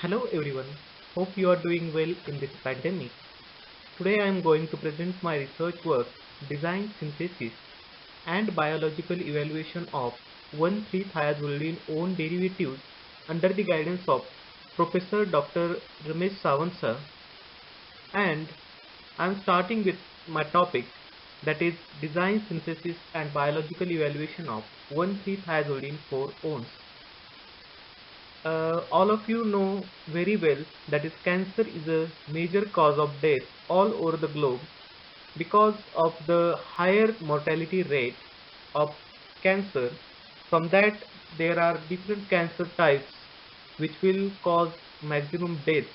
Hello everyone, hope you are doing well in this pandemic. Today I am going to present my research work, Design Synthesis and Biological Evaluation of 1,3-thiazolidine own derivatives under the guidance of Professor Dr. Ramesh Sawant sir. And I am starting with my topic, that is Design Synthesis and Biological Evaluation of 1,3-thiazolidine 4-ons. All of you know very well that is cancer is a major cause of death all over the globe because of the higher mortality rate of cancer. From that, there are different cancer types which will cause maximum death,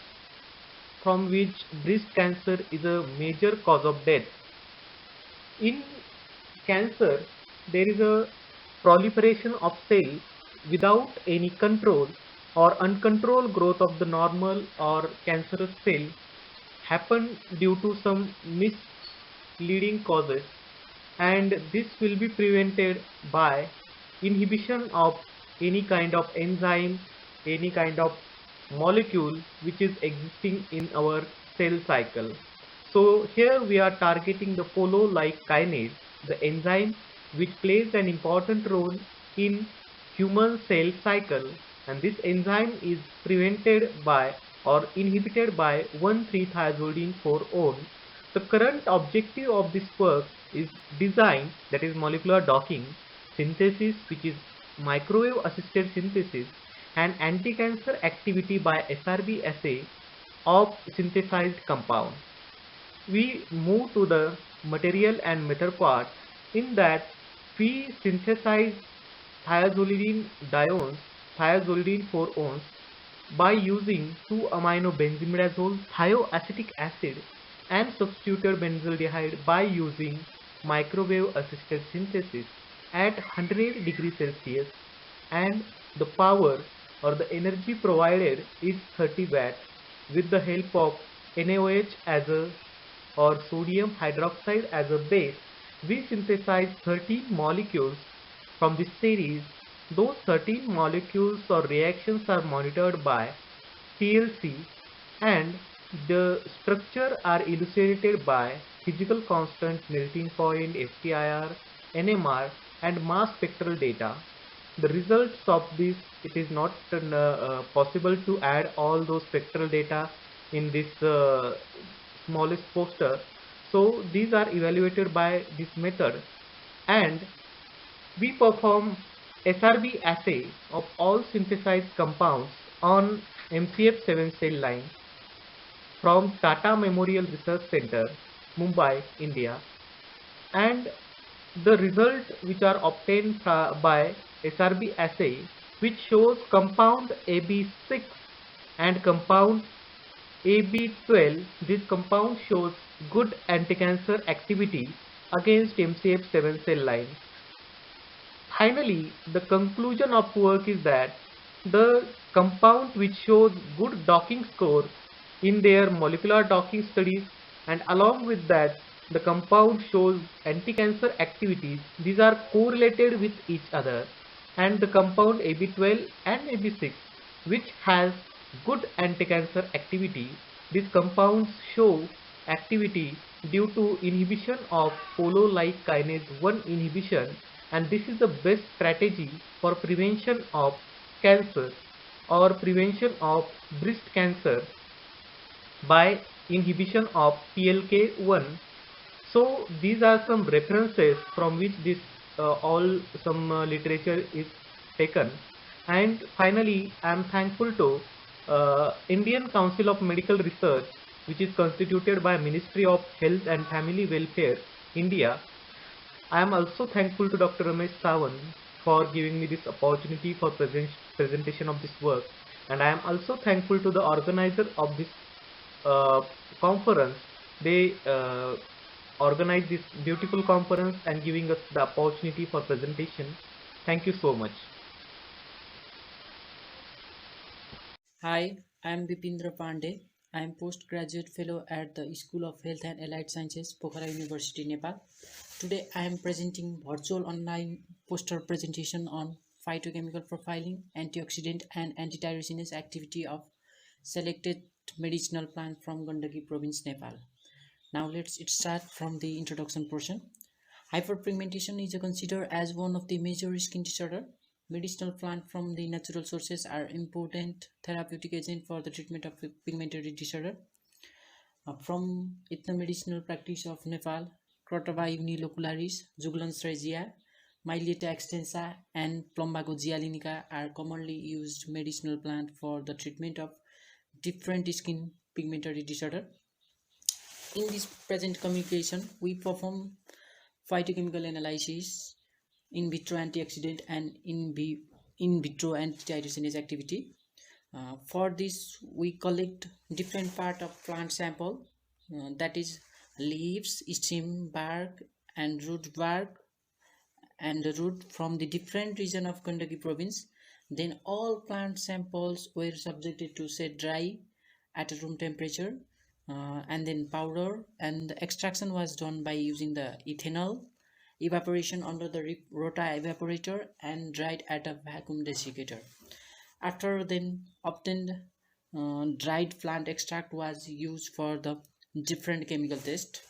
from which breast cancer is a major cause of death. In cancer, there is a proliferation of cells without any control, or uncontrolled growth of the normal or cancerous cell happen due to some misleading causes, and this will be prevented by inhibition of any kind of enzyme, any kind of molecule which is existing in our cell cycle. So here we are targeting the polo-like kinase, the enzyme which plays an important role in human cell cycle, and this enzyme is prevented by or inhibited by 1,3-thiazolidine 4-on. The current objective of this work is design, that is molecular docking, synthesis, which is microwave assisted synthesis, and anti-cancer activity by SRB assay of synthesized compound. We move to the material and method part. In that, we synthesize thiazolidine diones, thiazolidine 4-ons, by using 2-amino-benzimidazole thioacetic acid and substituted benzaldehyde by using microwave assisted synthesis at 100 degrees Celsius, and the power or the energy provided is 30 watt with the help of NaOH as a or sodium hydroxide as a base. We synthesize 13 molecules from this series. Those 13 molecules or reactions are monitored by PLC, and the structure are elucidated by physical constant, melting point, FTIR, NMR, and mass spectral data. The results of this, it is not possible to add all those spectral data in this smallest poster. So these are evaluated by this method, and we perform SRB assay of all synthesized compounds on MCF7 cell line from Tata Memorial Research Center, Mumbai, India, and the result which are obtained by SRB assay, which shows compound AB6 and compound AB12. This compound shows good anti-cancer activity against MCF7 cell line. Finally, the conclusion of work is that the compound which shows good docking score in their molecular docking studies, and along with that the compound shows anti-cancer activities, these are correlated with each other, and the compound AB12 and AB6 which has good anti-cancer activity, these compounds show activity due to inhibition of polo-like kinase 1 inhibition, and this is the best strategy for prevention of cancer or prevention of breast cancer by inhibition of PLK1. So these are some references from which this all some literature is taken. And finally, I am thankful to Indian Council of Medical Research, which is constituted by Ministry of Health and Family Welfare, India. I am also thankful to Dr. Ramesh Sawant for giving me this opportunity for presentation of this work, and I am also thankful to the organizer of this uh, conference. They organized this beautiful conference and giving us the opportunity for presentation. Thank you so much. Hi, I am Bipindra Pandey. I am postgraduate fellow at the School of Health and Allied Sciences, Pokhara University, Nepal. Today I am presenting virtual online poster presentation on phytochemical profiling, antioxidant and antityrosinases activity of selected medicinal plant from Gandaki province, Nepal. Now let's start from the introduction portion. Hyperpigmentation is considered as one of the major skin disorder. Medicinal plants from the natural sources are important therapeutic agent for the treatment of pigmentary disorder. From ethnomedicinal practice of Nepal, Crotova unilocularis, Juglans regia, Mylietta extensa, and Plumbago giallinica are commonly used medicinal plant for the treatment of different skin pigmentary disorder. In this present communication, we perform phytochemical analysis, in vitro antioxidant, and in vitro anti-tyrosinase activity. For this, we collect different part of plant sample, that is leaves, stem, bark, and root bark, and the root from the different region of Gandaki province. Then all plant samples were subjected to set dry at a room temperature, and then powder, and the extraction was done by using the ethanol, evaporation under the rota evaporator, and dried at a vacuum desiccator. After then obtained dried plant extract was used for the different chemical test.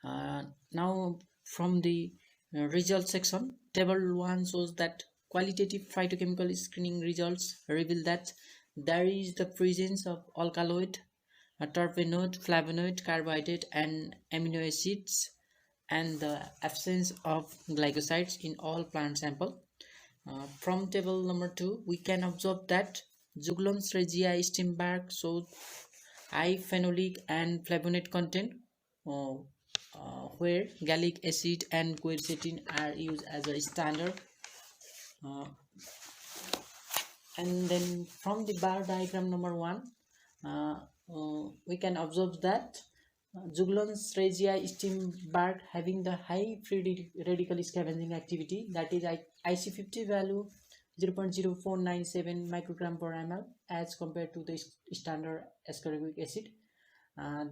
Now from the result section, table 1 shows that qualitative phytochemical screening results reveal that there is the presence of alkaloid, terpenoid, flavonoid, carbohydrate, and amino acids, and the absence of glycosides in all plant sample. From table number 2, we can observe that Juglans regia stem bark shows high phenolic and flavonoid content, where gallic acid and quercetin are used as a standard. And then from the bar diagram number 1, we can observe that Juglans regia stem bark having the high free radical scavenging activity, that is IC50 value 0.0497 microgram per ml as compared to the standard ascorbic acid.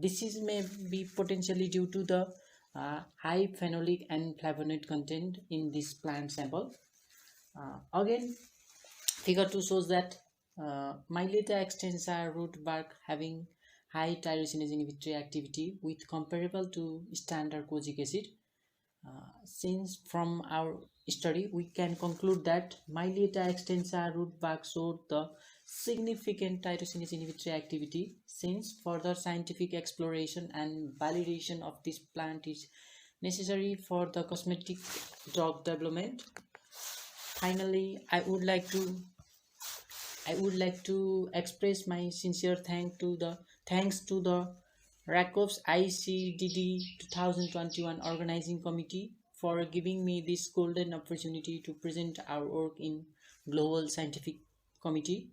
This is may be potentially due to the high phenolic and flavonoid content in this plant sample. Again, figure 2 shows that Mylietta extensa root bark having high tyrosinase inhibitory activity with comparable to standard kojic acid. Since from our study we can conclude that Mylietta extensa root bark showed the significant tyrosinase inhibitory activity. Since further scientific exploration and validation of this plant is necessary for the cosmetic drug development. Finally, I would like to express my sincere thanks to the RACOPS ICDD 2021 organizing committee for giving me this golden opportunity to present our work in global scientific committee.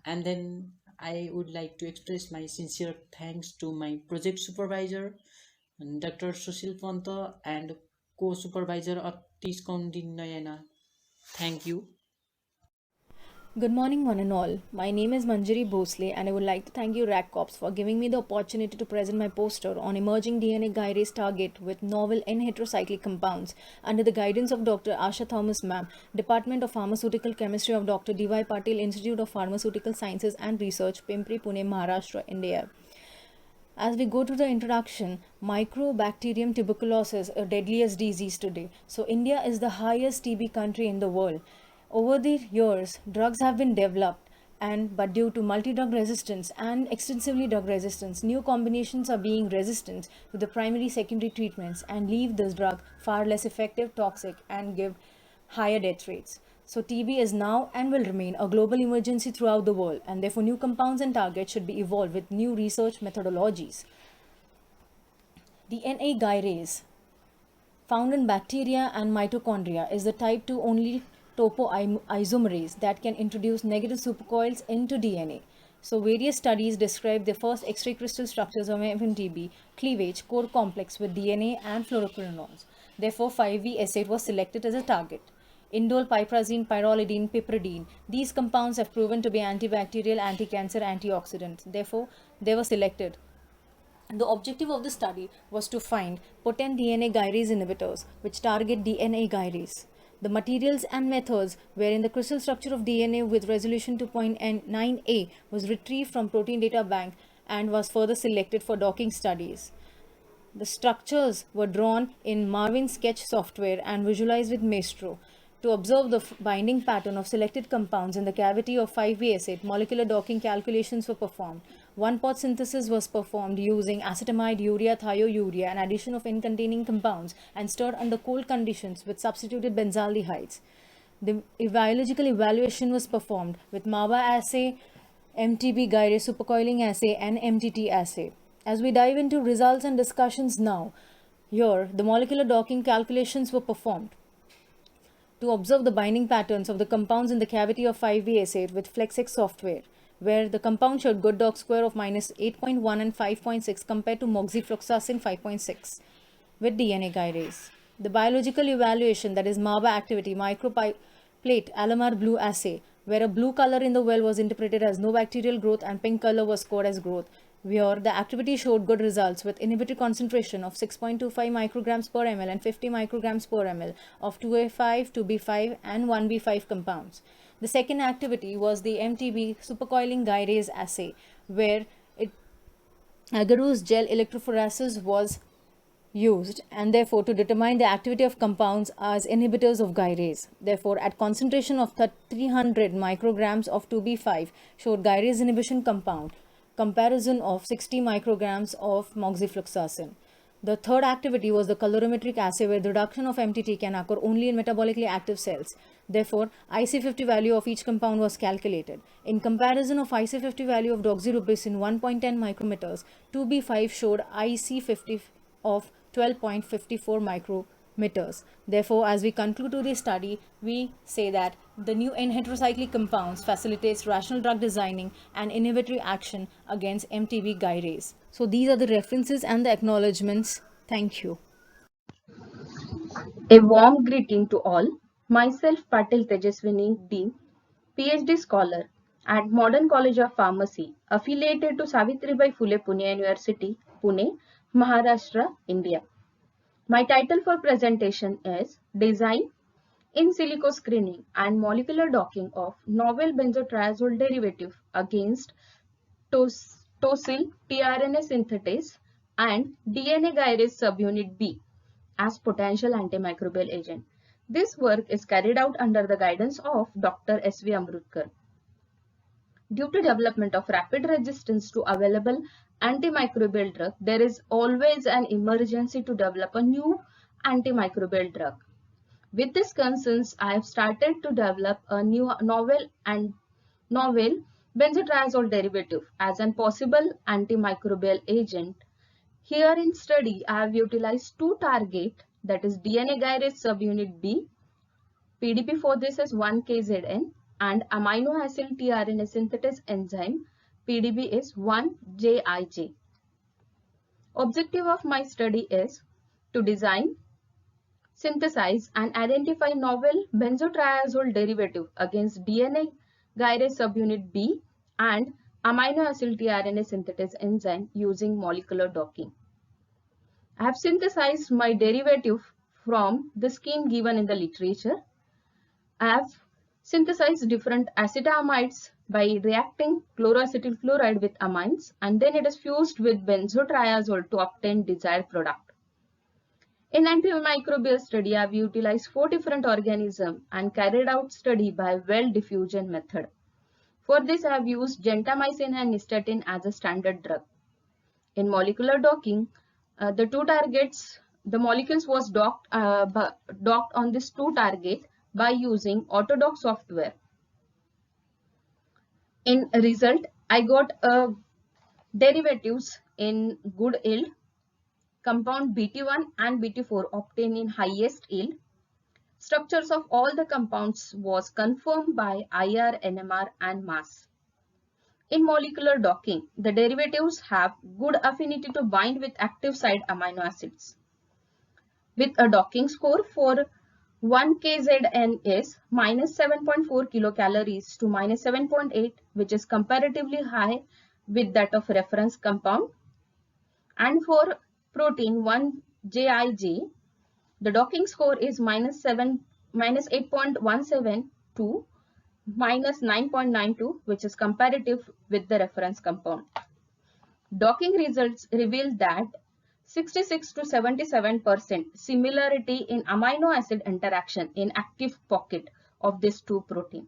And then I would like to express my sincere thanks to my project supervisor, Dr. Sushil Panta, and co-supervisor Atis Kondin Nayana. Thank you. Good morning, one and all. My name is Manjari Bhosle, and I would like to thank you, RACOPS, for giving me the opportunity to present my poster on emerging DNA gyrase target with novel N-heterocyclic compounds under the guidance of Dr. Asha Thomas Ma'am, Department of Pharmaceutical Chemistry of Dr. D.Y. Patil Institute of Pharmaceutical Sciences and Research, Pimpri, Pune, Maharashtra, India. As we go to the introduction, Mycobacterium tuberculosis, a deadliest disease today. So India is the highest TB country in the world. Over the years, drugs have been developed, but due to multi-drug resistance and extensively drug resistance, new combinations are being resistant to the primary secondary treatments and leave this drug far less effective, toxic, and give higher death rates. So TB is now and will remain a global emergency throughout the world, and therefore new compounds and targets should be evolved with new research methodologies. DNA gyrase, found in bacteria and mitochondria, is the type 2 only topoisomerase that can introduce negative supercoils into DNA. So various studies describe the first X-ray crystal structures of FMTB cleavage core complex with DNA and fluoroquinolones. Therefore, 5V-S8 was selected as a target. Indole, piperazine, pyrrolidine, piperidine. These compounds have proven to be antibacterial, anti-cancer, antioxidants. Therefore, they were selected. The objective of the study was to find potent DNA gyrase inhibitors which target DNA gyrase. The materials and methods wherein the crystal structure of DNA with resolution 2.9a was retrieved from protein data bank and was further selected for docking studies. The structures were drawn in Marvin Sketch software and visualized with Maestro. To observe the binding pattern of selected compounds in the cavity of 5B acid, molecular docking calculations were performed. One-pot synthesis was performed using acetamide, urea, thiourea, and addition of N-containing compounds and stirred under cold conditions with substituted benzaldehydes. The biological evaluation was performed with MAVA assay, MTB Guire supercoiling assay, and MTT assay. As we dive into results and discussions now, here the molecular docking calculations were performed to observe the binding patterns of the compounds in the cavity of 5B acid with FlexX software, where the compound showed good dog square of minus 8.1 and 5.6 compared to moxifloxacin 5.6 with DNA gyrase. The biological evaluation, that is MAVA activity, microplate Alamar blue assay, where a blue color in the well was interpreted as no bacterial growth and pink color was scored as growth, where the activity showed good results with inhibitory concentration of 6.25 micrograms per ml and 50 micrograms per ml of 2A5, 2B5 and 1B5 compounds. The second activity was the MTB supercoiling gyrase assay, where agarose gel electrophoresis was used and therefore to determine the activity of compounds as inhibitors of gyrase. Therefore, at concentration of 300 micrograms of 2B5 showed gyrase inhibition compound, comparison of 60 micrograms of moxifloxacin. The third activity was the colorimetric assay, where the reduction of MTT can occur only in metabolically active cells. Therefore, IC50 value of each compound was calculated. In comparison of IC50 value of doxorubicin 1.10 micrometers, 2B5 showed IC50 of 12.54 micrometers. Therefore, as we conclude to this study, we say that the new N-heterocyclic compounds facilitates rational drug designing and inhibitory action against MTB gyrase. So these are the references and the acknowledgements. Thank you. A warm greeting to all. Myself Patil Tejaswini D, PhD scholar at Modern College of Pharmacy, affiliated to Savitribai Phule Pune University, Pune, Maharashtra, India. My title for presentation is Design, in silico screening and molecular docking of novel benzotriazole derivative against tosyl tRNA synthetase and DNA gyrase subunit B as potential antimicrobial agent. This work is carried out under the guidance of Dr. S.V. Amrutkar. Due to development of rapid resistance to available antimicrobial drug, there is always an emergency to develop a new antimicrobial drug. With these concerns, I have started to develop a new novel benzotriazole derivative as a possible antimicrobial agent. Here in study, I have utilized two targets, that is DNA gyrase subunit B. PDB for this is 1KZN and amino acid tRNA synthetase enzyme PDB is 1JIJ. Objective of my study is to design, synthesize and identify novel benzotriazole derivative against DNA gyrase subunit B and amino acid tRNA synthetase enzyme using molecular docking. I have synthesized my derivative from the scheme given in the literature. I have synthesized different acetamides by reacting chloroacetyl chloride with amines, and then it is fused with benzotriazole to obtain desired product. In antimicrobial study, I have utilized 4 different organisms and carried out study by well diffusion method. For this, I have used gentamicin and nystatin as a standard drug. In molecular docking, the molecules was docked on this two target by using Autodock software. In result, I got derivatives in good yield. Compound BT1 and BT4 obtained in highest yield. Structures of all the compounds was confirmed by IR, NMR and mass. In molecular docking, the derivatives have good affinity to bind with active site amino acids. With a docking score for 1KZN is minus 7.4 kilocalories to minus 7.8, which is comparatively high with that of reference compound. And for protein 1JIJ, the docking score is minus 7 minus 8.17 to minus 9.92, which is comparative with the reference compound. Docking results reveal that 66 to 77% similarity in amino acid interaction in active pocket of these two proteins.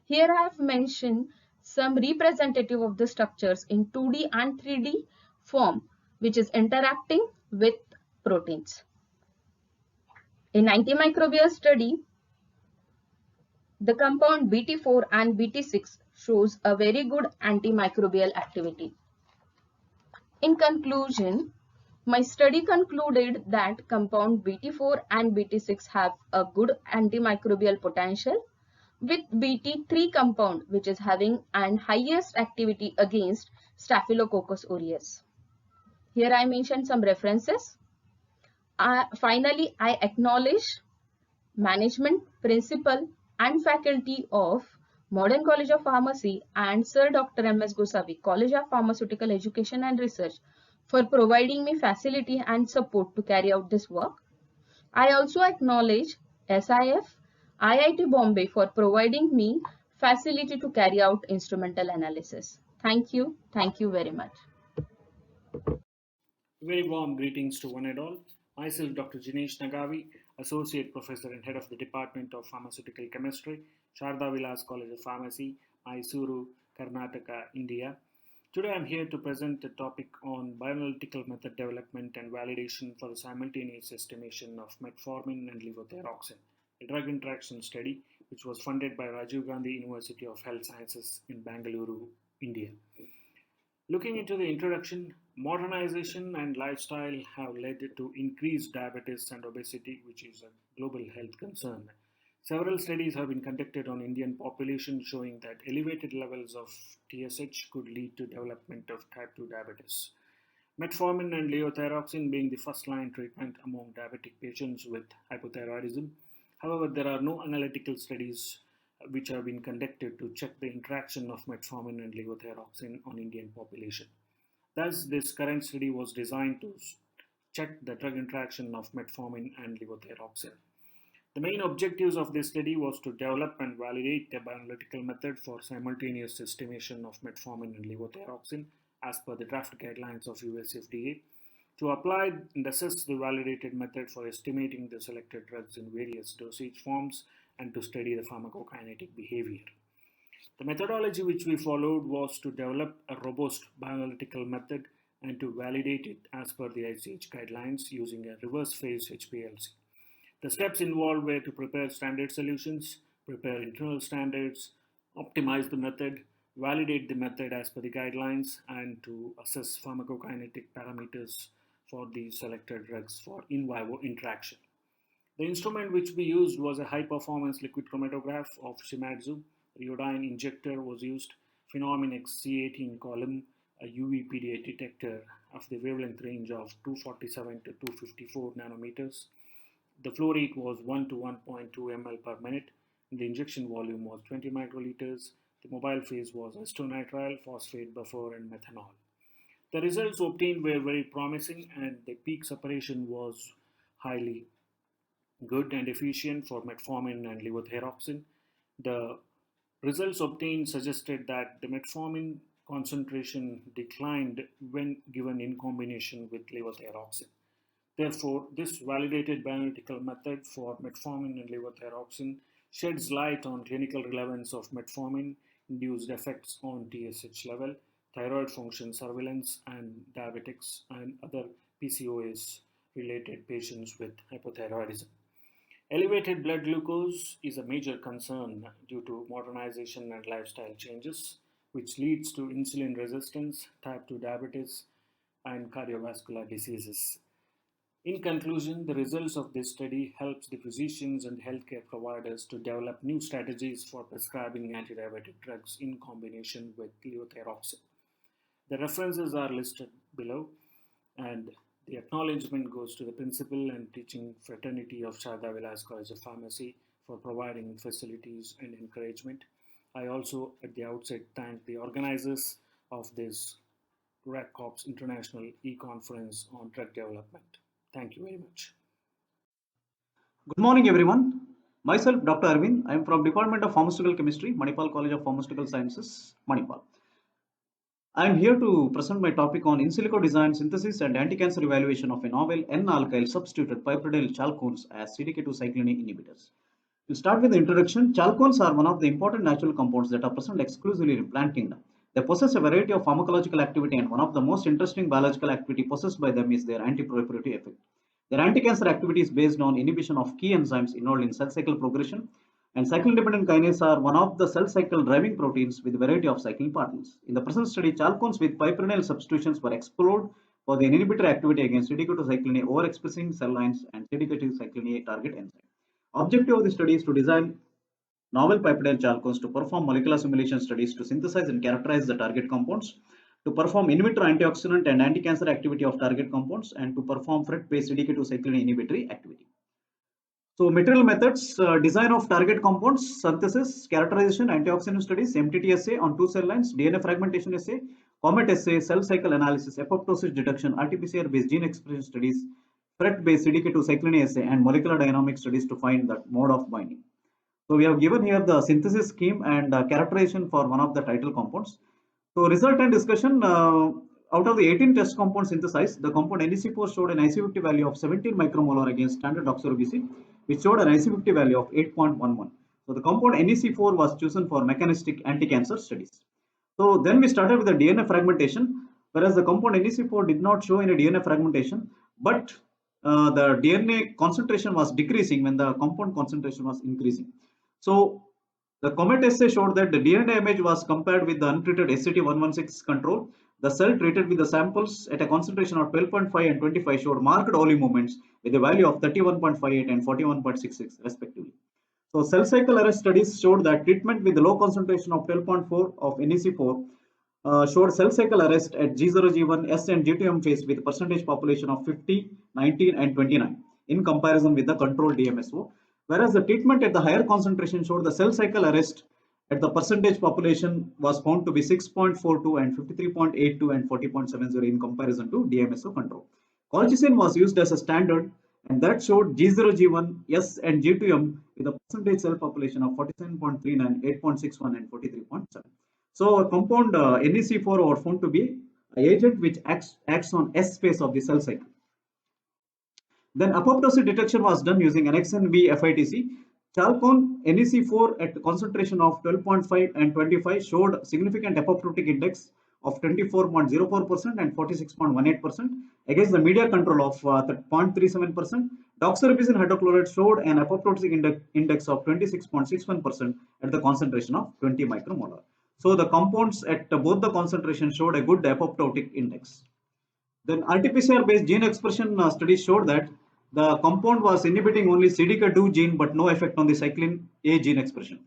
Here I have mentioned some representative of the structures in 2D and 3D form, which is interacting with proteins. In antimicrobial study, the compound BT4 and BT6 shows a very good antimicrobial activity. In conclusion, my study concluded that compound BT4 and BT6 have a good antimicrobial potential, with BT3 compound which is having an highest activity against Staphylococcus aureus. Here I mentioned some references. Finally, I acknowledge management, principal and faculty of Modern College of Pharmacy and Sir Dr. M.S. Gosavi, College of Pharmaceutical Education and Research, for providing me facility and support to carry out this work. I also acknowledge SIF, IIT Bombay for providing me facility to carry out instrumental analysis. Thank you. Thank you very much. Very warm greetings to one and all. Myself, Dr. Jinesh Nagavi, Associate Professor and Head of the Department of Pharmaceutical Chemistry, Sharda Vilas College of Pharmacy, Mysuru, Karnataka, India. Today I am here to present a topic on bioanalytical method development and validation for the simultaneous estimation of metformin and levothyroxine, a drug interaction study which was funded by Rajiv Gandhi University of Health Sciences in Bangalore, India. Looking into the introduction, modernization and lifestyle have led to increased diabetes and obesity, which is a global health concern. Several studies have been conducted on Indian population showing that elevated levels of TSH could lead to development of type 2 diabetes. Metformin and levothyroxine being the first line treatment among diabetic patients with hypothyroidism. However, there are no analytical studies which have been conducted to check the interaction of metformin and levothyroxine on Indian population. Thus, this current study was designed to check the drug interaction of metformin and levothyroxine. The main objectives of this study was to develop and validate a bioanalytical method for simultaneous estimation of metformin and levothyroxine as per the draft guidelines of US FDA, to apply and assess the validated method for estimating the selected drugs in various dosage forms, and to study the pharmacokinetic behavior. The methodology which we followed was to develop a robust bioanalytical method and to validate it as per the ICH guidelines using a reverse phase HPLC. The steps involved were to prepare standard solutions, prepare internal standards, optimize the method, validate the method as per the guidelines, and to assess pharmacokinetic parameters for the selected drugs for in vivo interaction. The instrument which we used was a high-performance liquid chromatograph of Shimadzu. Iodine injector was used, Phenomenex C18 column, a UV PDA detector of the wavelength range of 247 to 254 nanometers. The flow rate was 1 to 1.2 ml per minute. The injection volume was 20 microliters. The mobile phase was acetonitrile, phosphate buffer, and methanol. The results obtained were very promising, and the peak separation was highly good and efficient for metformin and levothyroxine. The results obtained suggested that the metformin concentration declined when given in combination with levothyroxine. Therefore, this validated bioanalytical method for metformin and levothyroxine sheds light on clinical relevance of metformin-induced effects on TSH level, thyroid function surveillance, and diabetics and other PCOS-related patients with hypothyroidism. Elevated blood glucose is a major concern due to modernization and lifestyle changes, which leads to insulin resistance, type 2 diabetes, and cardiovascular diseases. In conclusion, the results of this study helps the physicians and healthcare providers to develop new strategies for prescribing antidiabetic drugs in combination with levothyroxine. The references are listed below, and the acknowledgement goes to the principal and teaching fraternity of Sharda Vilas College of Pharmacy for providing facilities and encouragement. I also, at the outset, thank the organizers of this RACCOPS International e-conference on drug development. Thank you very much. Good morning, everyone. Myself, Dr. Arvind. I am from Department of Pharmaceutical Chemistry, Manipal College of Pharmaceutical Sciences, Manipal. I am here to present my topic on in silico design, synthesis, and anti-cancer evaluation of a novel N-alkyl substituted piperidine chalcones as CDK2 cyclin A inhibitors. We'll start with the introduction. Chalcones are one of the important natural compounds that are present exclusively in plant kingdom. They possess a variety of pharmacological activity, and one of the most interesting biological activity possessed by them is their anti-proliferative effect. Their anti-cancer activity is based on inhibition of key enzymes involved in cell cycle progression, and cyclin-dependent kinase are one of the cell cycle driving proteins with a variety of cycling partners. In the present study, chalcones with piperidine substitutions were explored for the inhibitory activity against CDK2 cyclin A overexpressing cell lines and CDK2 cyclin A target enzyme. Objective of the study is to design novel piperidine chalcones to perform molecular simulation studies to synthesize and characterize the target compounds, to perform in vitro antioxidant and anti-cancer activity of target compounds, and to perform FRET-based CDK2 cyclin inhibitory activity. So material methods, design of target compounds, synthesis, characterization, antioxidant studies, MTT assay on 2 cell lines, DNA fragmentation assay, COMET assay, cell cycle analysis, apoptosis detection, RT-PCR based gene expression studies, FRET based CDK2 cyclin A assay, and molecular dynamic studies to find the mode of binding. So we have given here the synthesis scheme and characterization for one of the title compounds. So result and discussion, out of the 18 test compounds synthesized, the compound NEC4 showed an IC50 value of 17 micromolar against standard doxorubicin, which showed an IC50 value of 8.11. So the compound NEC4 was chosen for mechanistic anti-cancer studies. So then we started with the DNA fragmentation, whereas the compound NEC4 did not show any DNA fragmentation, but the DNA concentration was decreasing when the compound concentration was increasing. So the COMET assay showed that the DNA image was compared with the untreated SCT-116 control. The cell treated with the samples at a concentration of 12.5 and 25 showed marked OLE movements with a value of 31.58 and 41.66 respectively. So cell cycle arrest studies showed that treatment with the low concentration of 12.4 of NEC4 showed cell cycle arrest at G0, G1, S and G2M phase with percentage population of 50, 19 and 29 in comparison with the control DMSO. Whereas the treatment at the higher concentration showed the cell cycle arrest at the percentage population was found to be 6.42 and 53.82 and 40.70 in comparison to DMSO control. Colchicine was used as a standard, and that showed G0, G1, S and G2M with a percentage cell population of 47.39, 8.61 and 43.7. So a compound NEC4 was found to be an agent which acts on S phase of the cell cycle. Then apoptosis detection was done using NXN-V FITC. Chalcone NEC4 at concentration of 12.5 and 25 showed significant apoptotic index of 24.04% and 46.18% against the media control of 0.37%. Doxorubicin hydrochloride showed an apoptotic index of 26.61% at the concentration of 20 micromolar. So the compounds at both the concentrations showed a good apoptotic index. Then RT-PCR based gene expression studies showed that the compound was inhibiting only CDK2 gene but no effect on the cyclin A gene expression.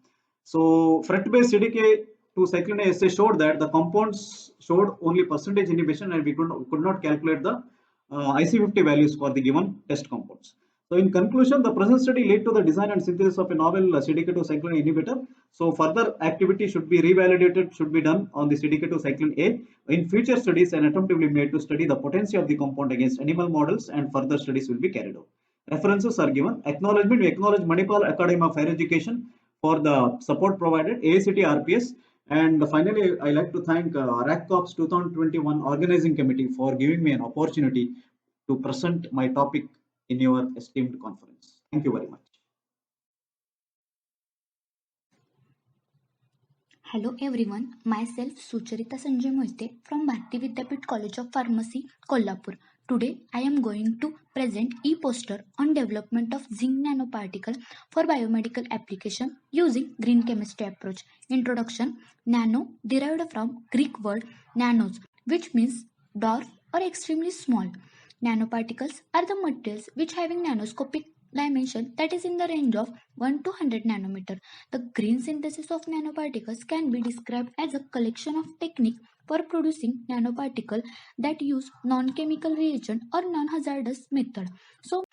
So FRET based CDK2 cyclin A assay showed that the compounds showed only percentage inhibition, and we could not calculate the IC50 values for the given test compounds. So in conclusion, the present study led to the design and synthesis of a novel CDK2 cyclin inhibitor. So further activity should be revalidated, should be done on the CDK2 cyclin A. In future studies, an attempt will be made to study the potency of the compound against animal models, and further studies will be carried out. References are given. Acknowledgement: we acknowledge Manipal Academy of Higher Education for the support provided, AICT RPS, and finally I like to thank RACCOPS 2021 organizing committee for giving me an opportunity to present my topic in your esteemed conference. Thank you very much. Hello everyone, myself Sucharita Sanjay Moite from Bharati Vidyapeeth College of Pharmacy, Kolhapur. Today I am going to present e-poster on development of zinc nanoparticle for biomedical application using green chemistry approach. Introduction: nano derived from Greek word nanos, which means dwarf or extremely small. Nanoparticles are the materials which having nanoscopic dimension that is in the range of 1 to 100 nanometer. The green synthesis of nanoparticles can be described as a collection of technique for producing nanoparticle that use non-chemical reagent or non-hazardous method. So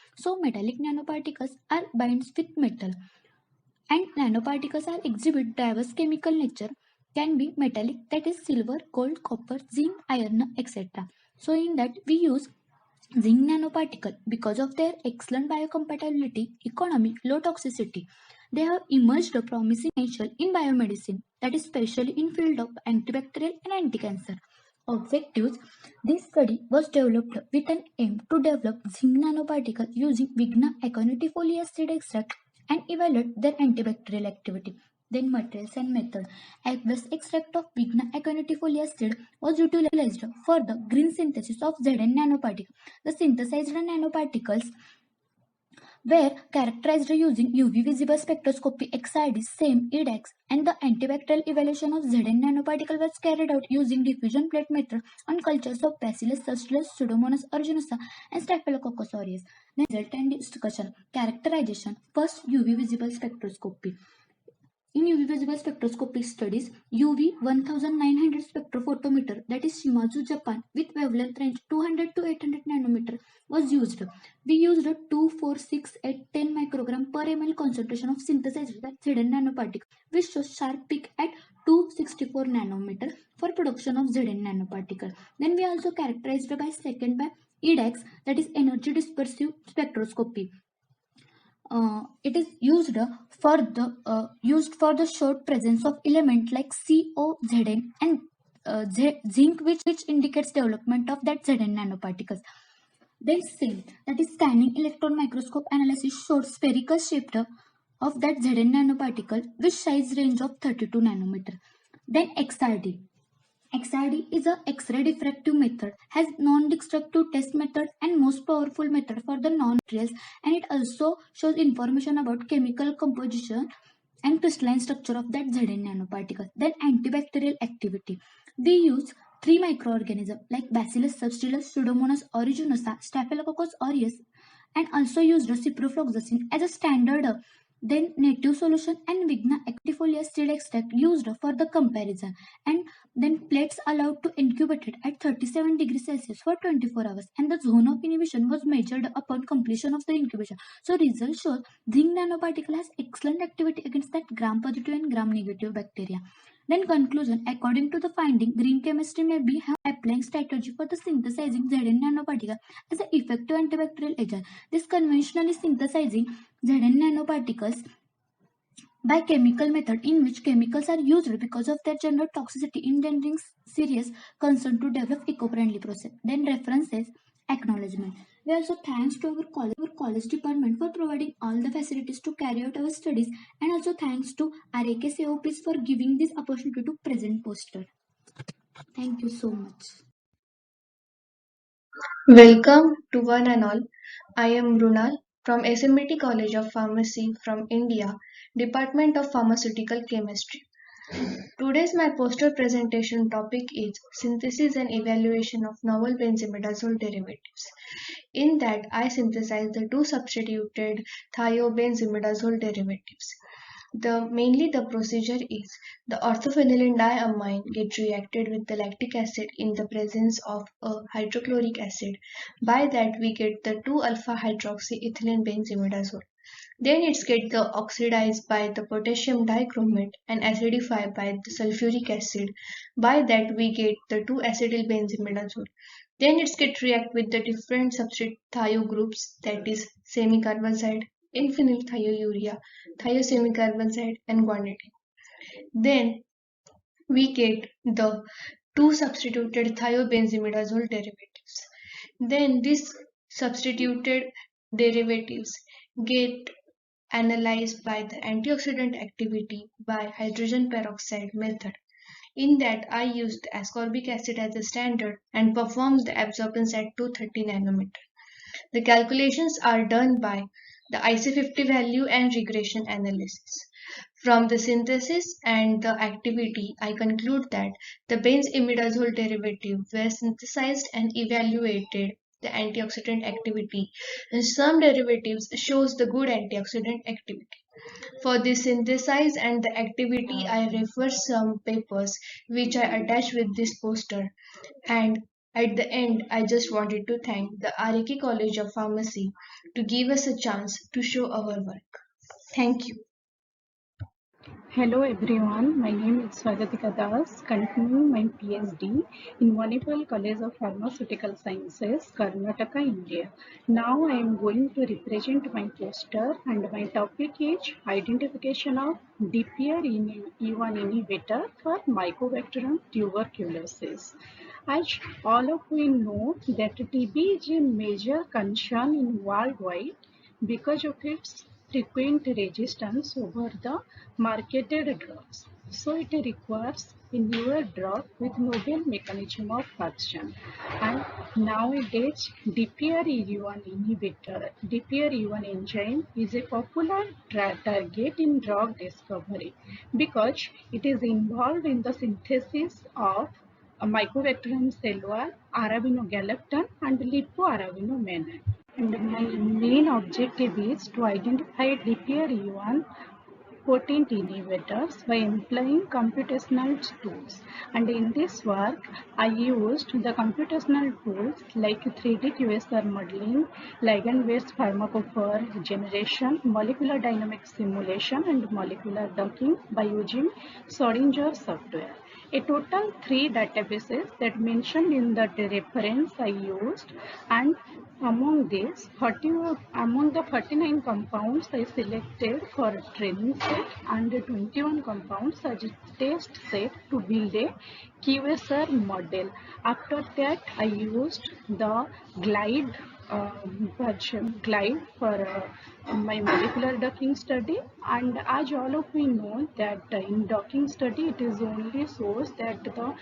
metallic nanoparticles are binds with metal, and nanoparticles are exhibit diverse chemical nature, can be metallic, that is silver, gold, copper, zinc, iron, etc. So in that we use zinc nanoparticle because of their excellent biocompatibility, economy, low toxicity. They have emerged a promising potential in biomedicine, that is especially in field of antibacterial and anti-cancer. Objectives: this study was developed with an aim to develop zinc nanoparticle using Vigna aconitifolium acid extract and evaluate their antibacterial activity. Then materials and method. Aqueous extract of Vigna aconitifolium acid was utilized for the green synthesis of Zn nanoparticle. The synthesized nanoparticles were characterized using UV visible spectroscopy, XRD, SAME, EDAX, and the antibacterial evaluation of Zn nanoparticle was carried out using diffusion plate method on cultures of Bacillus subtilis, Pseudomonas aeruginosa, and Staphylococcus aureus. The result and discussion. Characterization. First, UV visible spectroscopy. In UV visible spectroscopy studies, UV 1900 spectrophotometer, that is Shimadzu, Japan, with wavelength range 200 to 800 nanometer was used. We used a 2, 4, 6, 8, 10 microgram per ml concentration of synthesized Zn nanoparticle, which shows sharp peak at 264 nanometer for production of Zn nanoparticle. Then we also characterized by second by EDAX, that is energy dispersive spectroscopy. It is used for the short presence of element like COZn and zinc, which indicates development of that Zn nanoparticles. Then SAME, that is scanning electron microscope analysis, showed spherical shape of that Zn nanoparticle with size range of 32 nanometer. Then XRD. XRD is a X-ray diffractive method, has non-destructive test method and most powerful method for the non-materials, and it also shows information about chemical composition and crystalline structure of that Zn nanoparticle. Then antibacterial activity. We use 3 microorganisms like Bacillus subtilis, Pseudomonas aeruginosa, Staphylococcus aureus, and also used ciprofloxacin as a standard then native solution and Vigna actifolium acid extract used for the comparison, and then plates allowed to incubate it at 37 degrees Celsius for 24 hours, and the zone of inhibition was measured upon completion of the incubation. So result shows zinc nanoparticle has excellent activity against that gram-positive and gram-negative bacteria. Then conclusion, according to the finding, green chemistry may be applying strategy for the synthesizing Zn nanoparticle as an effective antibacterial agent. This conventionally synthesizing Zn nanoparticles by chemical method, in which chemicals are used because of their general toxicity, endangering serious concern to develop eco-friendly process. Then references, acknowledgement. We also thanks to our college department for providing all the facilities to carry out our studies, and also thanks to RAK COPs for giving this opportunity to present poster. Thank you so much. Welcome to one and all. I am Brunal from SMBT College of Pharmacy from India, Department of Pharmaceutical Chemistry. Today's my poster presentation topic is synthesis and evaluation of novel benzimidazole derivatives. In that, I synthesize the two substituted thiobenzimidazole derivatives. Mainly the procedure is the orthophenylene diamine get reacted with the lactic acid in the presence of a hydrochloric acid. By that we get the 2-alpha hydroxyethylene benzimidazole. Then it's get oxidized by the potassium dichromate and acidified by the sulfuric acid. By that we get the 2-acetyl benzimidazole. Then it's get react with the different substrate thio groups, that is semicarbazide, infinyl thiourea, thiosemicarbazide, and guanidine. Then we get the two substituted thiobenzimidazole derivatives. Then these substituted derivatives get analyzed by the antioxidant activity by hydrogen peroxide method. In that, I used ascorbic acid as a standard and performed the absorbance at 230 nanometer. The calculations are done by the IC50 value and regression analysis. From the synthesis and the activity, I conclude that the benzimidazole derivative were synthesized and evaluated the antioxidant activity, and some derivatives shows the good antioxidant activity. For the synthesis and the activity, I refer some papers which I attach with this poster. And at the end, I just wanted to thank the RAK College of Pharmacy to give us a chance to show our work. Thank you. Hello everyone, my name is Swagatika Das, continuing my PhD in Manipal College of Pharmaceutical Sciences, Karnataka, India. Now I am going to represent my poster and my topic is identification of DPR-E1 inhibitor for Mycobacterium tuberculosis. As all of we know that TB is a major concern in worldwide because of its frequent resistance over the marketed drugs. So it requires a newer drug with novel mechanism of action. And nowadays DPR-E1 inhibitor, DPR-E1 enzyme is a popular target in drug discovery because it is involved in the synthesis of Mycobacterium cellule, arabinogalactan and lipoarabinomannan. And my main objective is to identify DPR-E1 potent inhibitors by employing computational tools. And in this work, I used the computational tools like 3D QSR modeling, ligand-based pharmacophore generation, molecular dynamics simulation, and molecular docking by using Schrodinger software. A total 3 databases that mentioned in the reference I used, and among the 49 compounds I selected for a training set and 21 compounds as a test set to build a QSR model. After that, I used the GLIDE for my molecular docking study, and as all of we know that in docking study it is only shows that the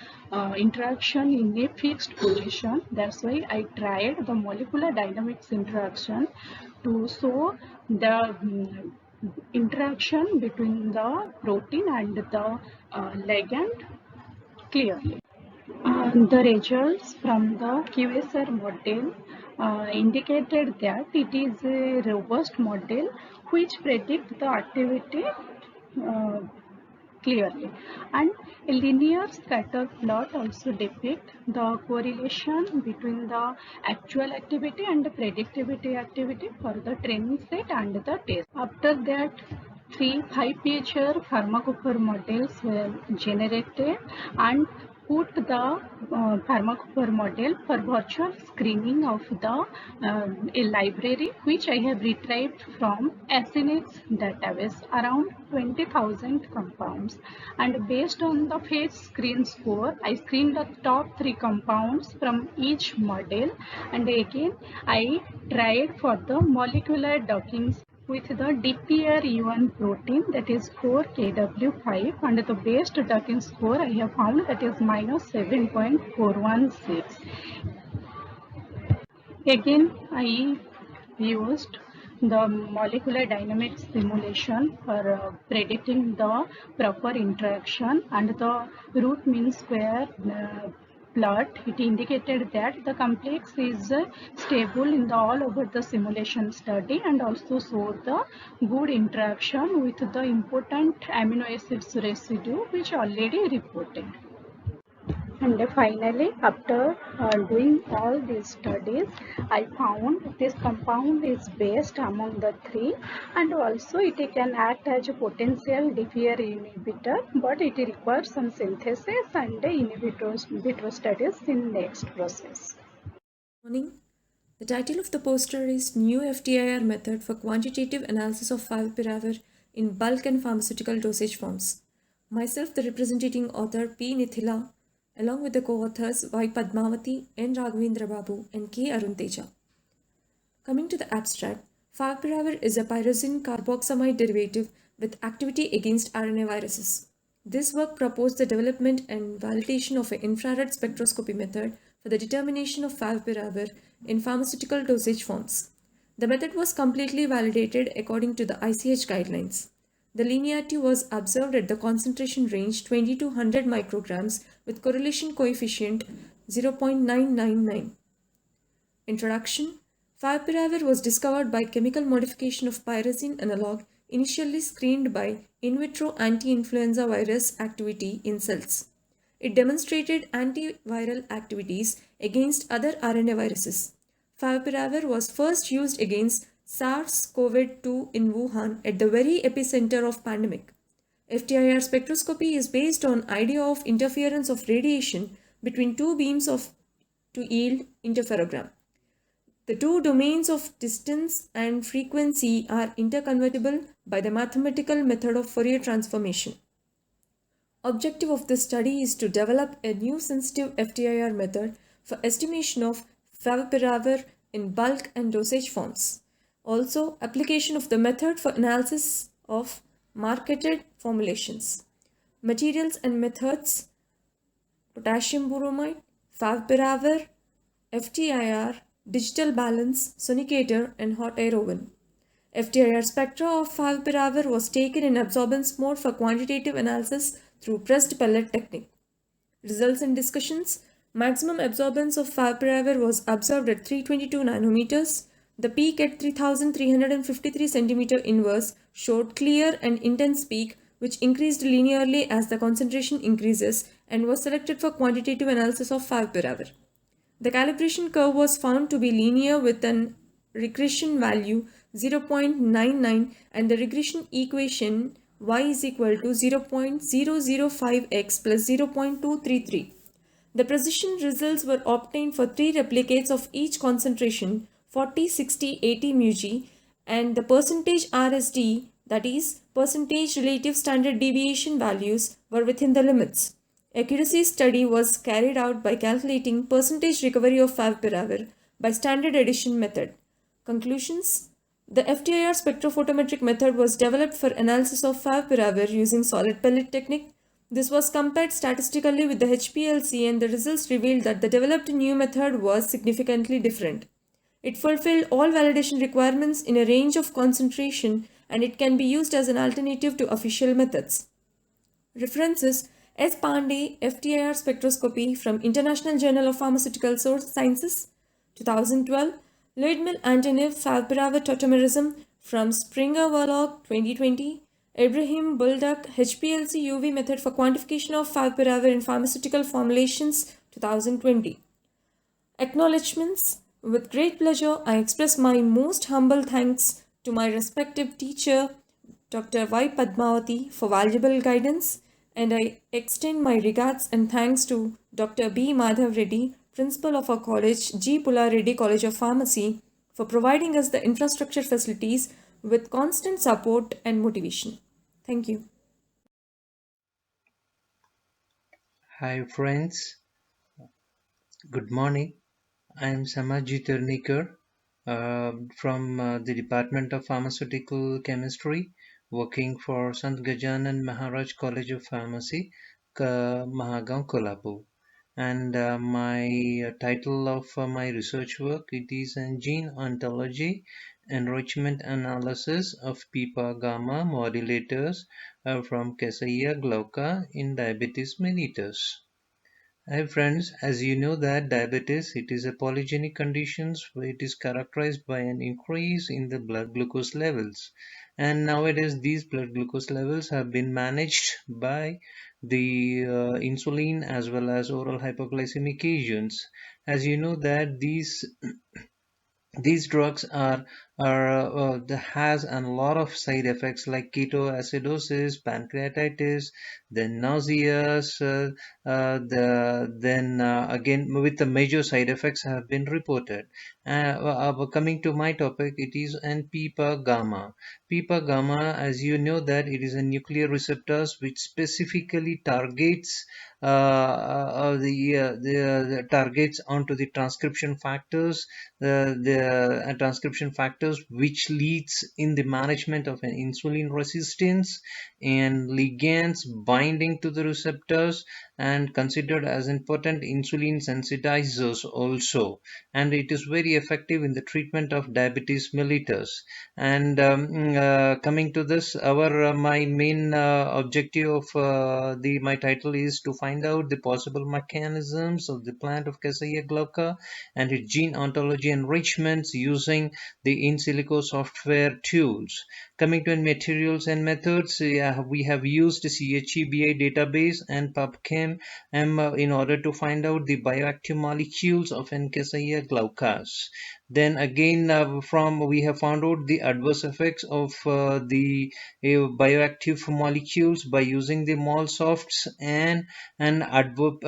interaction in a fixed position. That's why I tried the molecular dynamics interaction to show the interaction between the protein and the ligand clearly. The results from the QSR model indicated that it is a robust model which predicts the activity clearly, and a linear scatter plot also depicts the correlation between the actual activity and the predictivity activity for the training set and the test. After that, 3 high-picture pharmacophore models were generated and put the pharmacophore model for virtual screening of the a library which I have retrieved from Acinix database, around 20,000 compounds, and based on the phase screen score I screened the top 3 compounds from each model, and again I tried for the molecular docking with the DPR-E1 protein, that is 4Kw5, and the best docking score I have found, that is -7.416. Again, I used the molecular dynamics simulation for predicting the proper interaction, and the root mean square plot, it indicated that the complex is stable in the all over the simulation study, and also showed the good interaction with the important amino acids residue which already reported. And finally, after doing all these studies, I found this compound is best among the 3, and also it can act as a potential DPR inhibitor, but it requires some synthesis and in vitro studies in next process. Morning. The title of the poster is New FTIR Method for Quantitative Analysis of Favipiravir in Bulk and Pharmaceutical Dosage Forms. Myself, the representing author P. Nithila, along with the co-authors Y. Padmavati, N. Raghavendra Babu, and K. Arun Teja. Coming to the abstract, favipiravir is a pyrazine carboxamide derivative with activity against RNA viruses. This work proposed the development and validation of an infrared spectroscopy method for the determination of favipiravir in pharmaceutical dosage forms. The method was completely validated according to the ICH guidelines. The linearity was observed at the concentration range 20 to 100 micrograms with correlation coefficient 0.999. Introduction. Favipiravir was discovered by chemical modification of pyrazine analog initially screened by in vitro anti-influenza virus activity in cells. It demonstrated antiviral activities against other RNA viruses. Favipiravir was first used against SARS-CoV-2 in Wuhan at the very epicenter of pandemic. FTIR spectroscopy is based on idea of interference of radiation between two beams to yield interferogram. The two domains of distance and frequency are interconvertible by the mathematical method of Fourier transformation. Objective of this study is to develop a new sensitive FTIR method for estimation of favipiravir in bulk and dosage forms. Also, application of the method for analysis of marketed formulations. Materials and methods: potassium bromide, favipiravir, FTIR, digital balance, sonicator, and hot air oven. FTIR spectra of favipiravir was taken in absorbance mode for quantitative analysis through pressed pellet technique. Results and discussions: maximum absorbance of favipiravir was observed at 322 nanometers. The peak at 3353 centimeter inverse showed clear and intense peak which increased linearly as the concentration increases and was selected for quantitative analysis of favipiravir. The calibration curve was found to be linear with an regression value 0.99 and the regression equation y is equal to 0.005x plus 0.233. The precision results were obtained for 3 replicates of each concentration 40, 60, 80 μg and the percentage RSD, that is percentage relative standard deviation values, were within the limits. Accuracy study was carried out by calculating percentage recovery of favipiravir by standard addition method. Conclusions: the FTIR spectrophotometric method was developed for analysis of favipiravir using solid pellet technique. This was compared statistically with the HPLC and the results revealed that the developed new method was significantly different. It fulfilled all validation requirements in a range of concentration and it can be used as an alternative to official methods. References: S. Pandey, FTIR Spectroscopy from International Journal of Pharmaceutical Sciences, 2012. Luidmil Antonov, Favipiravir Tautomerism from Springer Verlag, 2020. Ibrahim Buldak, HPLC UV Method for Quantification of Favipiravir in Pharmaceutical Formulations, 2020. Acknowledgements: with great pleasure, I express my most humble thanks to my respective teacher, Dr. Y. Padmavati, for valuable guidance, and I extend my regards and thanks to Dr. B. Madhav Reddy, Principal of our college, G. Pulla Reddy College of Pharmacy, for providing us the infrastructure facilities with constant support and motivation. Thank you. Hi friends, good morning. I am Samajit Ternikar from the Department of Pharmaceutical Chemistry, working for Sant Gajanan Maharaj College of Pharmacy, Mahagaon, Kolhapur. And my title of my research work, it is in gene ontology enrichment analysis of PPAR gamma modulators from Caseilla glauca in diabetes mellitus. Hi friends, as you know that diabetes, it is a polygenic condition where it is characterized by an increase in the blood glucose levels, and nowadays these blood glucose levels have been managed by the insulin as well as oral hypoglycemic agents. As you know that these drugs has a lot of side effects like ketoacidosis, pancreatitis, then nauseous, again with the major side effects have been reported. Coming to my topic, it is an PPAR gamma. PPAR gamma, as you know that it is a nuclear receptors which specifically targets the targets onto the transcription factors, the transcription factors which leads in the management of an insulin resistance, and ligands binding to the receptors and considered as important insulin sensitizers also, and it is very effective in the treatment of diabetes mellitus. And coming to this, my main objective of my title is to find out the possible mechanisms of the plant of Caseilla glauca and its gene ontology enrichments using the in silico software tools. Coming to materials and methods, we have used CHEBI database and PubChem time in order to find out the bioactive molecules of Escherichia glaucus. Then again, we have found out the adverse effects of the bioactive molecules by using the MolSofts and adverb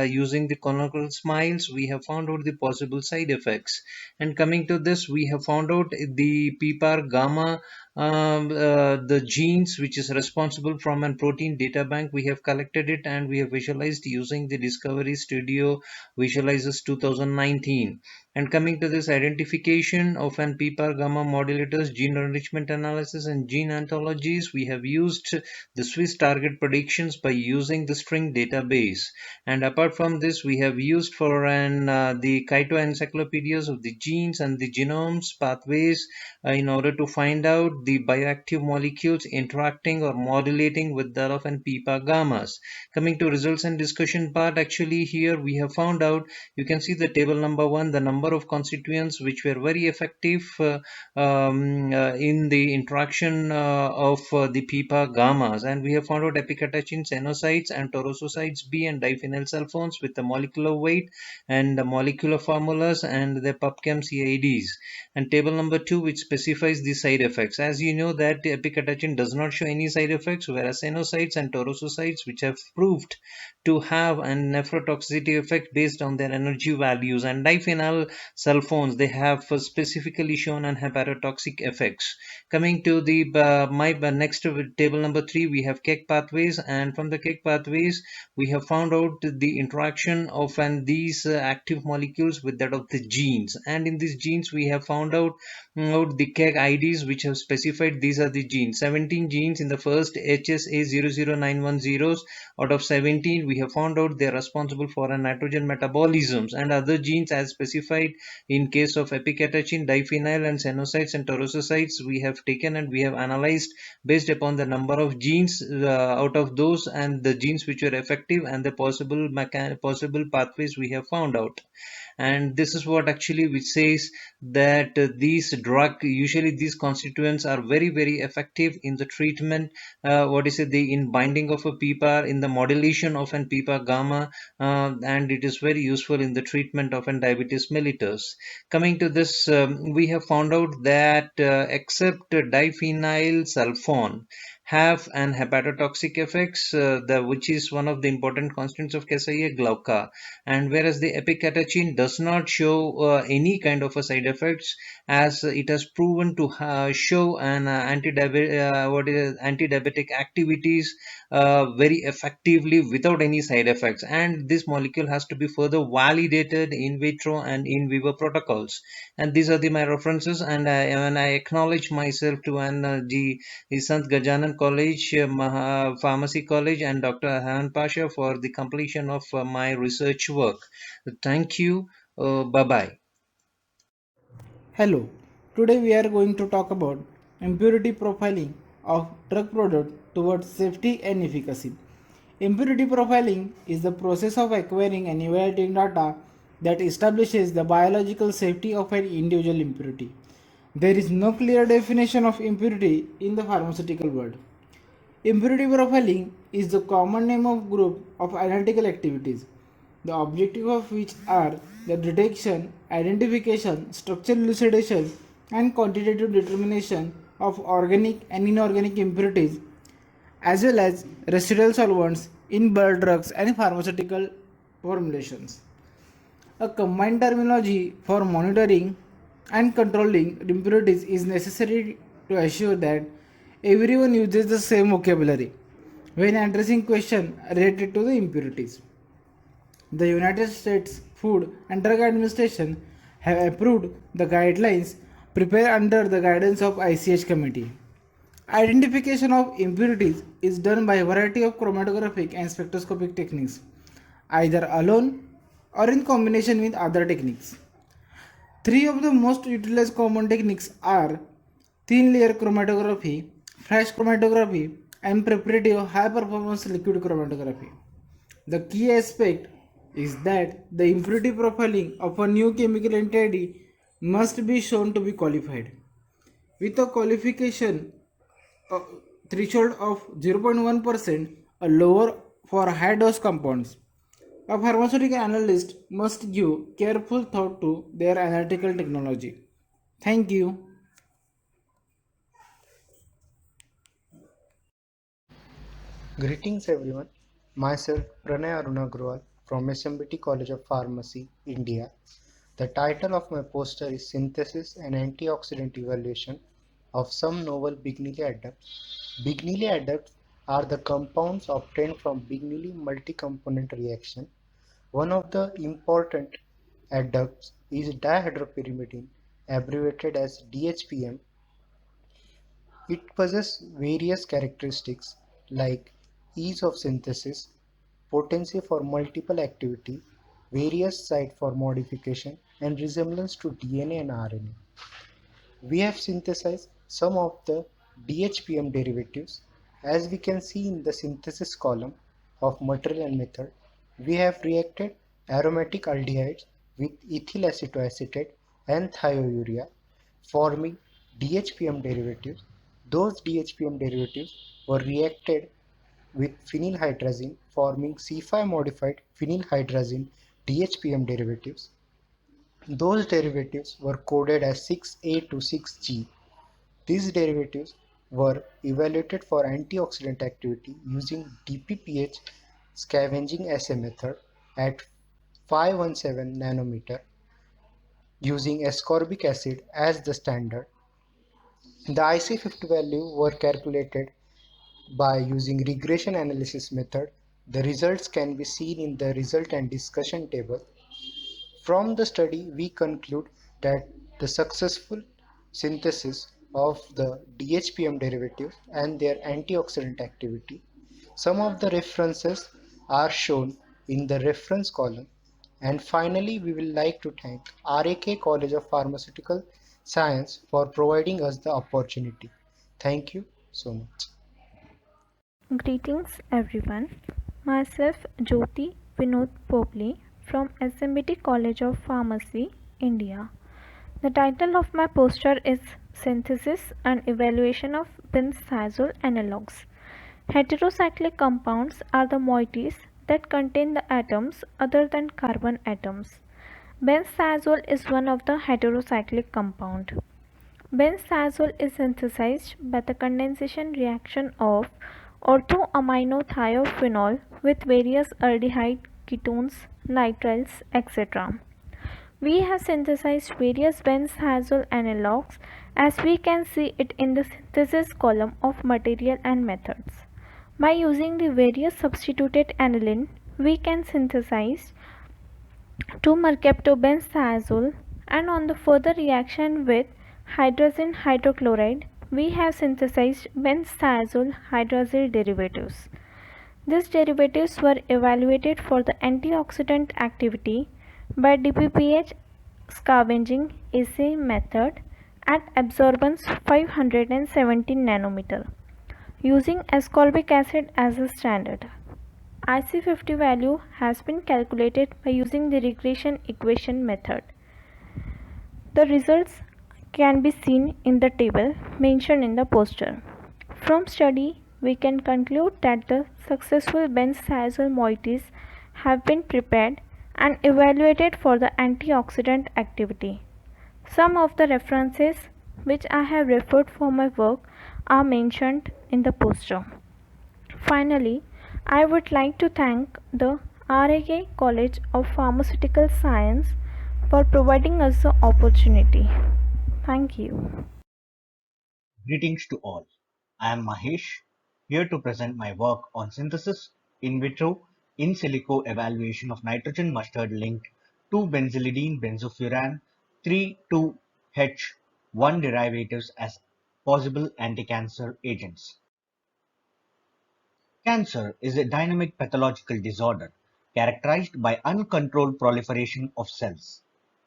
using the conical smiles. We have found out the possible side effects. And coming to this, we have found out the PPAR gamma, the genes which is responsible from a protein data bank. We have collected it and we have visualized using the Discovery Studio Visualizers 2019. And coming to this identification of an PPAR gamma modulators, gene enrichment analysis and gene anthologies, we have used the Swiss target predictions by using the string database. And apart from this, we have used for the Kaito encyclopedias of the genes and the genomes pathways in order to find out the bioactive molecules interacting or modulating with that of an PPAR gammas. Coming to results and discussion part, actually here we have found out, you can see the table number 1, the number of constituents which were very effective in the interaction of the PPAR gammas, and we have found out epicatechin senocytes and taurocytes B and diphenyl sulfones with the molecular weight and the molecular formulas and the PubChem CIDs. And table number 2, which specifies the side effects. As you know that epicatechin does not show any side effects, whereas senocytes and taurocytes, which have proved to have a nephrotoxicity effect based on their energy values, and diphenyl sulfones, they have specifically shown an hepatotoxic effects. Coming to the next table number 3, we have Keck pathways, and from the Keck pathways we have found out the interaction of these active molecules with that of the genes, and in these genes we have found out the Keck IDs which have specified these are the genes. 17 genes in the first HSA00910s out of 17 we have found out they are responsible for nitrogen metabolisms, and other genes as specified in case of epicatechin, diphenyl and senocytes and taurocytes we have taken and we have analyzed based upon the number of genes out of those and the genes which were effective and the possible pathways we have found out. And this is what actually which says that usually these constituents are very effective in the treatment, in binding of a PPAR, in the modulation of an PPAR gamma, and it is very useful in the treatment of an diabetes mellitus. Coming to this, we have found out that except diphenyl sulfone have an hepatotoxic effects, which is one of the important constants of Escherichia glauca, and whereas the epicatechin does not show any kind of a side effects, as it has proven to show an anti-diabetic activities very effectively without any side effects, and this molecule has to be further validated in vitro and in vivo protocols. And these are my references, and I acknowledge myself to the Sant Gajanan College, Pharmacy College, and Dr. Hanan Pasha for the completion of my research work. Thank you. Bye-bye. Hello. Today we are going to talk about impurity profiling of drug product towards safety and efficacy. Impurity profiling is the process of acquiring and evaluating data that establishes the biological safety of an individual impurity. There is no clear definition of impurity in the pharmaceutical world. Impurity profiling is the common name of group of analytical activities, the objective of which are the detection, identification, structural elucidation, and quantitative determination of organic and inorganic impurities, as well as residual solvents in blood drugs and pharmaceutical formulations. A combined terminology for monitoring and controlling impurities is necessary to assure that everyone uses the same vocabulary when addressing questions related to the impurities. The United States Food and Drug Administration have approved the guidelines prepared under the guidance of ICH committee. Identification of impurities is done by a variety of chromatographic and spectroscopic techniques, either alone or in combination with other techniques. Three of the most utilized common techniques are thin layer chromatography, flash chromatography, and preparative high performance liquid chromatography. The key aspect is that the impurity profiling of a new chemical entity must be shown to be qualified. With a qualification threshold of 0.1%, a lower for high dose compounds. A pharmaceutical analyst must give careful thought to their analytical technology. Thank you. Greetings everyone. Myself Pranay Aruna Agrawal from SMBT College of Pharmacy, India. The title of my poster is Synthesis and Antioxidant Evaluation of some novel Bignili adducts. Bignili adducts are the compounds obtained from Bignili multi-component reaction. One of the important adducts is dihydropyrimidine, abbreviated as DHPM. It possesses various characteristics like ease of synthesis, potency for multiple activity, various site for modification, and resemblance to DNA and RNA. We have synthesized some of the DHPM derivatives. As we can see in the synthesis column of material and method, we have reacted aromatic aldehydes with ethyl acetoacetate and thiourea, forming DHPM derivatives. Those DHPM derivatives were reacted with phenylhydrazine, forming C5 modified phenylhydrazine DHPM derivatives. Those derivatives were coded as 6A to 6G. These derivatives were evaluated for antioxidant activity using DPPH scavenging assay method at 517 nanometer using ascorbic acid as the standard. The IC50 value were calculated by using regression analysis method. The results can be seen in the result and discussion table. From the study, we conclude that the successful synthesis of the DHPM derivatives and their antioxidant activity. Some of the references are shown in the reference column. And finally, we will like to thank RAK College of Pharmaceutical Science for providing us the opportunity. Thank you so much. Greetings everyone. Myself Jyoti Vinod Pople from SMBT College of Pharmacy, India. The title of my poster is Synthesis and Evaluation of Benzalkone Analogues. Heterocyclic compounds are the moieties that contain the atoms other than carbon atoms. Benzalkone is one of the heterocyclic compound. Benzalkone is synthesized by the condensation reaction of orthoaminothiophενol with various aldehyde ketones, nitriles, etc. We have synthesized various benzalkone analogues as we can see it in the synthesis column of material and methods. By using the various substituted aniline, we can synthesize 2-mercaptobenzalkone, and on the further reaction with hydrazine hydrochloride, we have synthesized benzalkone hydrazine derivatives. These derivatives were evaluated for the antioxidant activity by DPPH scavenging assay method at absorbance 517 nanometer using ascorbic acid as a standard. IC50 value has been calculated by using the regression equation method. The results can be seen in the table mentioned in the poster. From study, we can conclude that the successful benzalkone moieties have been prepared and evaluated for the antioxidant activity. Some of the references which I have referred for my work are mentioned in the poster. Finally, I would like to thank the RAK College of Pharmaceutical Science for providing us the opportunity. Thank you. Greetings to all. I am Mahesh, here to present my work on synthesis in vitro in silico evaluation of nitrogen mustard linked to benzylidene benzofuran 3,2-H1 derivatives as possible anti-cancer agents. Cancer is a dynamic pathological disorder characterized by uncontrolled proliferation of cells.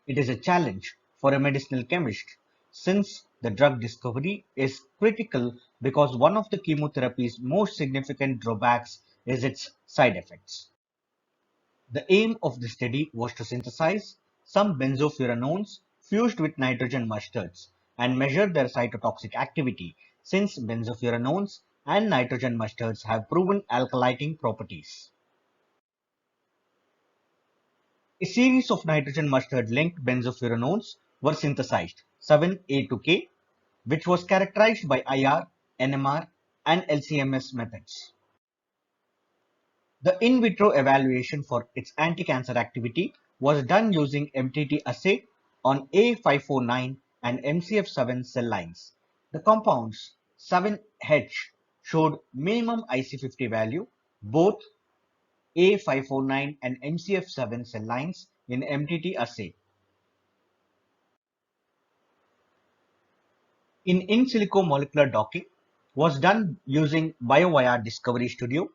It is a challenge for a medicinal chemist since the drug discovery is critical because one of the chemotherapy's most significant drawbacks is its side effects. The aim of the study was to synthesize some benzofuranones fused with nitrogen mustards and measure their cytotoxic activity since benzofuranones and nitrogen mustards have proven alkylating properties. A series of nitrogen mustard linked benzopheronones were synthesized, 7A to K, which was characterized by IR, NMR, and LCMS methods. The in vitro evaluation for its anti-cancer activity was done using MTT assay on A549 and MCF7 cell lines. The compounds 7H showed minimum IC50 value, both A549 and MCF7 cell lines in MTT assay. In silico molecular docking was done using BioWire Discovery Studio.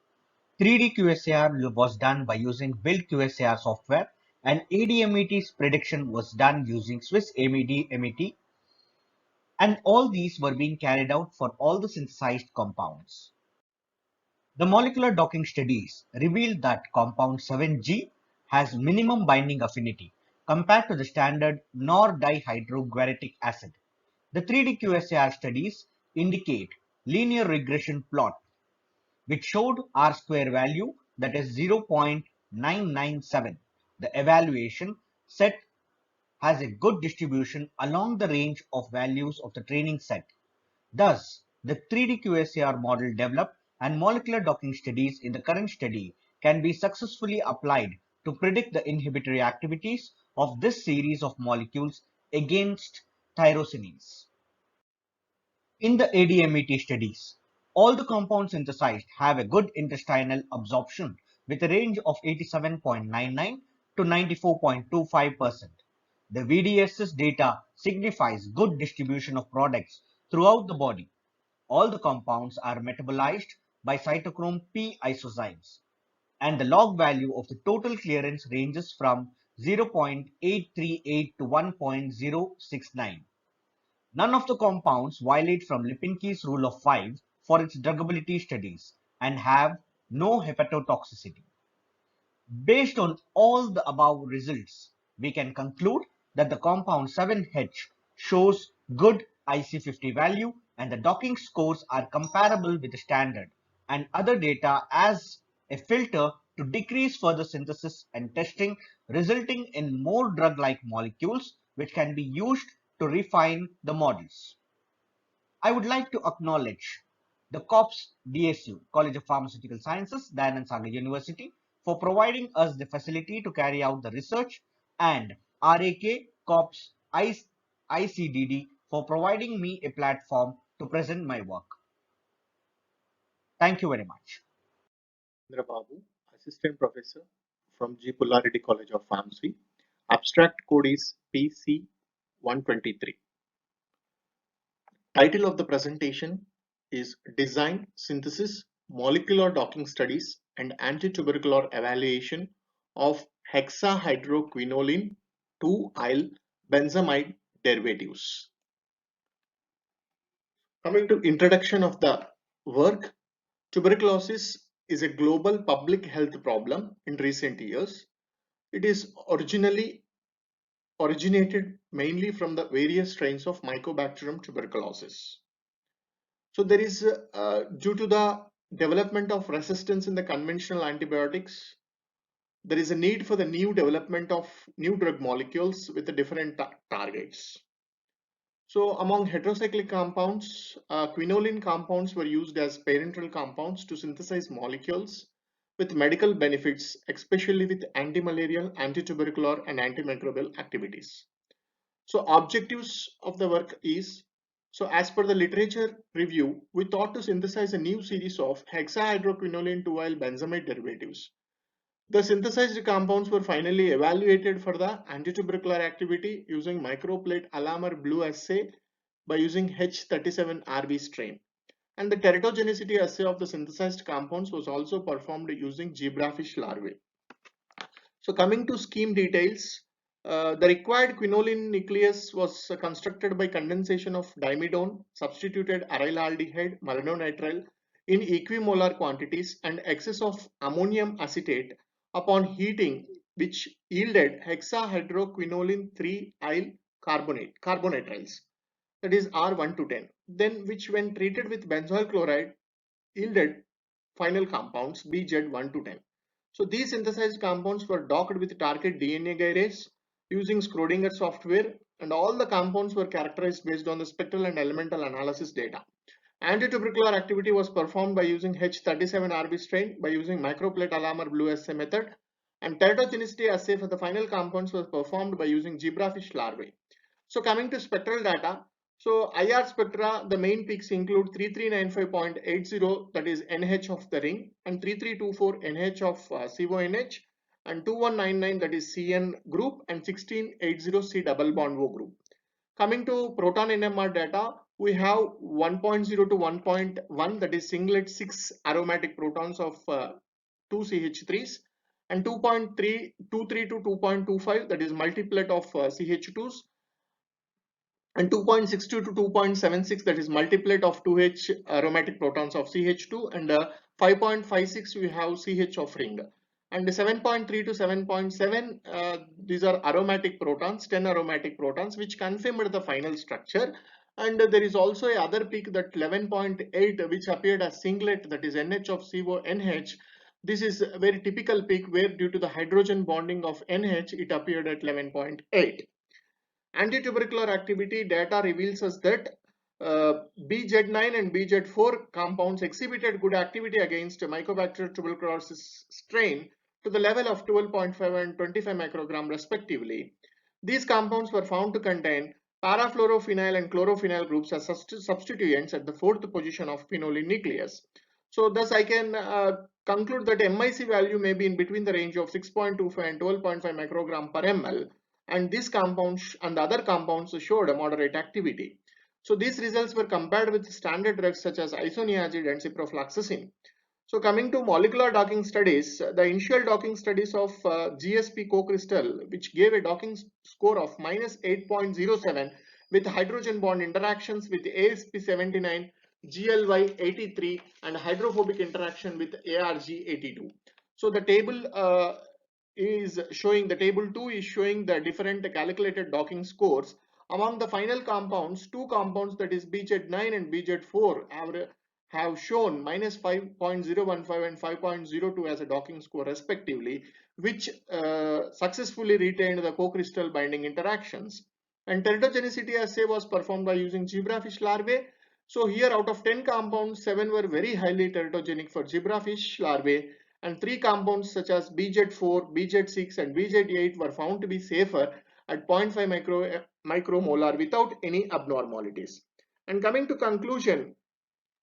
3D QSAR was done by using Build QSAR software, and ADMET's prediction was done using Swiss MET, and all these were being carried out for all the synthesized compounds. The molecular docking studies revealed that compound 7G has minimum binding affinity compared to the standard nor-dihydroguaritic acid. The 3D QSAR studies indicate linear regression plot which showed R-square value that is 0.997. The evaluation set has a good distribution along the range of values of the training set. Thus, the 3D QSAR model developed and molecular docking studies in the current study can be successfully applied to predict the inhibitory activities of this series of molecules against tyrosinase. In the ADMET studies, all the compounds synthesized have a good intestinal absorption with a range of 87.99 to 94.25%. The VDSS data signifies good distribution of products throughout the body. All the compounds are metabolized by cytochrome P isozymes, and the log value of the total clearance ranges from 0.838 to 1.069. None of the compounds violate from Lipinski's rule of 5 for its druggability studies and have no hepatotoxicity. Based on all the above results, we can conclude that the compound 7H shows good IC50 value and the docking scores are comparable with the standard and other data as a filter to decrease further synthesis and testing, resulting in more drug-like molecules which can be used to refine the models. I would like to acknowledge the COPS DSU, College of Pharmaceutical Sciences, Dayanand Sagar University, for providing us the facility to carry out the research, and RAK COPS ICDD for providing me a platform to present my work. Thank you very much. Chandra Babu, Assistant Professor from G. Pullaredi College of Pharmacy. Abstract code is PC123. Title of the presentation is Design, Synthesis, Molecular Docking Studies and Antitubercular Evaluation of hexahydroquinoline 2-yle benzamide derivatives. Coming to introduction of the work, tuberculosis is a global public health problem in recent years. It is originated mainly from the various strains of Mycobacterium tuberculosis. So there is, due to the development of resistance in the conventional antibiotics, there is a need for the new development of new drug molecules with the different targets. So among heterocyclic compounds, quinoline compounds were used as parenteral compounds to synthesize molecules with medical benefits, especially with anti-malarial, anti-tubercular and antimicrobial activities. So objectives of the work is, so as per the literature review, we thought to synthesize a new series of hexahydroquinoline 2-yle benzamide derivatives. The synthesized compounds were finally evaluated for the antitubercular activity using microplate Alamar Blue assay by using H37RB strain. And the teratogenicity assay of the synthesized compounds was also performed using zebrafish larvae. So coming to scheme details, the required quinoline nucleus was constructed by condensation of dimidone, substituted aryl aldehyde, malonitrile in equimolar quantities and excess of ammonium acetate upon heating, which yielded hexahydroquinoline 3-yle carbonitriles, that is R1 to 10, then which when treated with benzoyl chloride yielded final compounds BZ1 to 10. So these synthesized compounds were docked with target DNA gyrase using Schrodinger software, and all the compounds were characterized based on the spectral and elemental analysis data. Antitubercular activity was performed by using H37RB strain by using microplate Alamar blue assay method, and teratogenicity assay for the final compounds was performed by using zebrafish larvae. So coming to spectral data, so IR spectra, the main peaks include 3395.80, that is NH of the ring, and 3324 NH of CONH, and 2199, that is CN group, and 1680 C double bond O group. Coming to proton NMR data, we have 1.0 to 1.1, that is singlet 6 aromatic protons of 2 CH3s, and 2.323 to 2.25, that is multiplet of CH2s, and 2.62 to 2.76, that is multiplet of 2H aromatic protons of CH2, and 5.56 we have CH of ring, and 7.3 to 7.7 these are aromatic protons, 10 aromatic protons, which confirmed the final structure. And there is also a other peak, that 11.8, which appeared as singlet, that is NH of CONH. This is a very typical peak where due to the hydrogen bonding of NH it appeared at 11.8. Antitubercular activity data reveals us that BZ9 and BZ4 compounds exhibited good activity against Mycobacterium tuberculosis strain to the level of 12.5 and 25 microgram respectively. These compounds were found to contain parafluorophenyl and chlorophenyl groups as substituents at the fourth position of phenol nucleus. So thus I can conclude that MIC value may be in between the range of 6.25 and 12.5 microgram per ml, and these compounds and the other compounds showed a moderate activity. So these results were compared with standard drugs such as isoniazid and ciprofloxacin. So coming to molecular docking studies, the initial docking studies of GSP co-crystal, which gave a docking score of minus 8.07 with hydrogen bond interactions with ASP79, GLY83, and hydrophobic interaction with ARG82. So the table is showing, the table 2 is showing the different calculated docking scores. Among the final compounds, two compounds, that is BZ9 and BZ4, have shown minus 5.015 and 5.02 as a docking score respectively, which successfully retained the co-crystal binding interactions. And teratogenicity assay was performed by using zebrafish larvae. So here out of 10 compounds, 7 were very highly teratogenic for zebrafish larvae, and 3 compounds such as BZ4, BZ6 and BZ8 were found to be safer at 0.5 micromolar without any abnormalities. And coming to conclusion,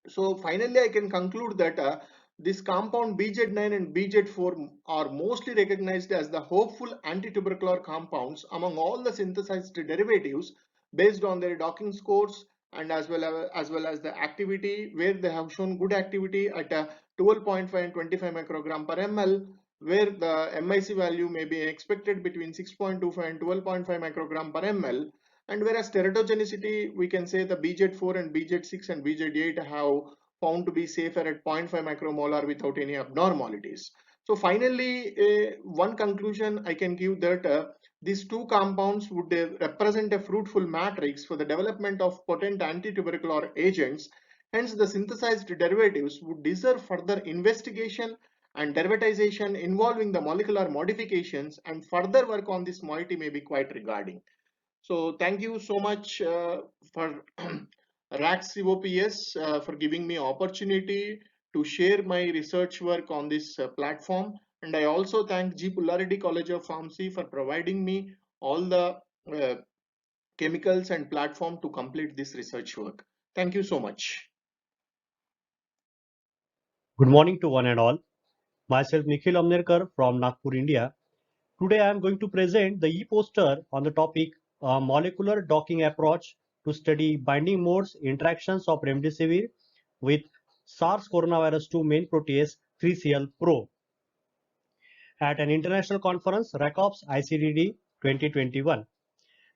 so finally I can conclude that this compound BZ9 and BZ4 are mostly recognized as the hopeful antitubercular compounds among all the synthesized derivatives based on their docking scores, and as well as the activity, where they have shown good activity at 12.5 and 25 microgram per ml, where the MIC value may be expected between 6.25 and 12.5 microgram per ml. And whereas teratogenicity, we can say the BZ4 and BZ6 and BZ8 have found to be safer at 0.5 micromolar without any abnormalities. So finally, one conclusion I can give that these two compounds would represent a fruitful matrix for the development of potent antitubercular agents. Hence, the synthesized derivatives would deserve further investigation and derivatization involving the molecular modifications, and further work on this moiety may be quite regarding. So thank you so much for RACS COPS for giving me opportunity to share my research work on this platform. And I also thank G. Pullareddy College of Pharmacy for providing me all the chemicals and platform to complete this research work. Thank you so much. Good morning to one and all. Myself Nikhil Amnerkar from Nagpur, India. Today I am going to present the e-poster on the topic molecular docking approach to study binding modes interactions of remdesivir with SARS coronavirus 2 main protease 3CL Pro at an international conference, RACOPS ICDD 2021.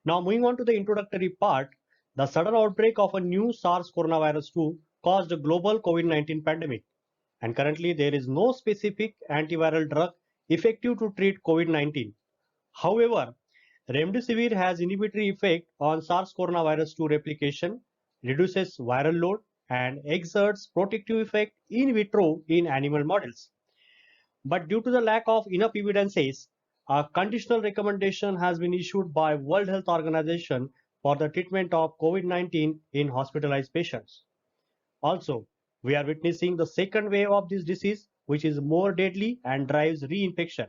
Now moving on to the introductory part, the sudden outbreak of a new SARS coronavirus 2 caused a global COVID-19 pandemic, and currently there is no specific antiviral drug effective to treat COVID-19. However, remdesivir has inhibitory effect on SARS coronavirus 2 replication, reduces viral load, and exerts protective effect in vitro in animal models. But due to the lack of enough evidences, a conditional recommendation has been issued by World Health Organization for the treatment of COVID-19 in hospitalized patients. Also, we are witnessing the second wave of this disease, which is more deadly and drives reinfection.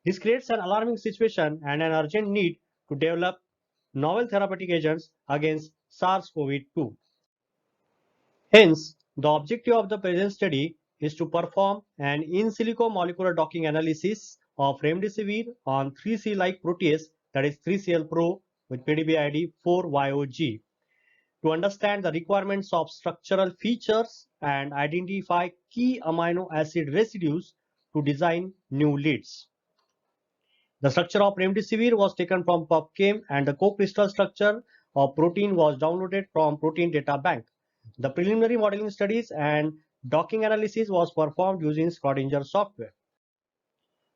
This creates an alarming situation and an urgent need to develop novel therapeutic agents against SARS-CoV-2. Hence, the objective of the present study is to perform an in silico molecular docking analysis of remdesivir on 3C-like protease, that is 3CL-Pro with PDB ID 4YOG, to understand the requirements of structural features and identify key amino acid residues to design new leads. The structure of remdesivir was taken from PubChem and the co-crystal structure of protein was downloaded from Protein Data Bank. The preliminary modeling studies and docking analysis was performed using Schrodinger software.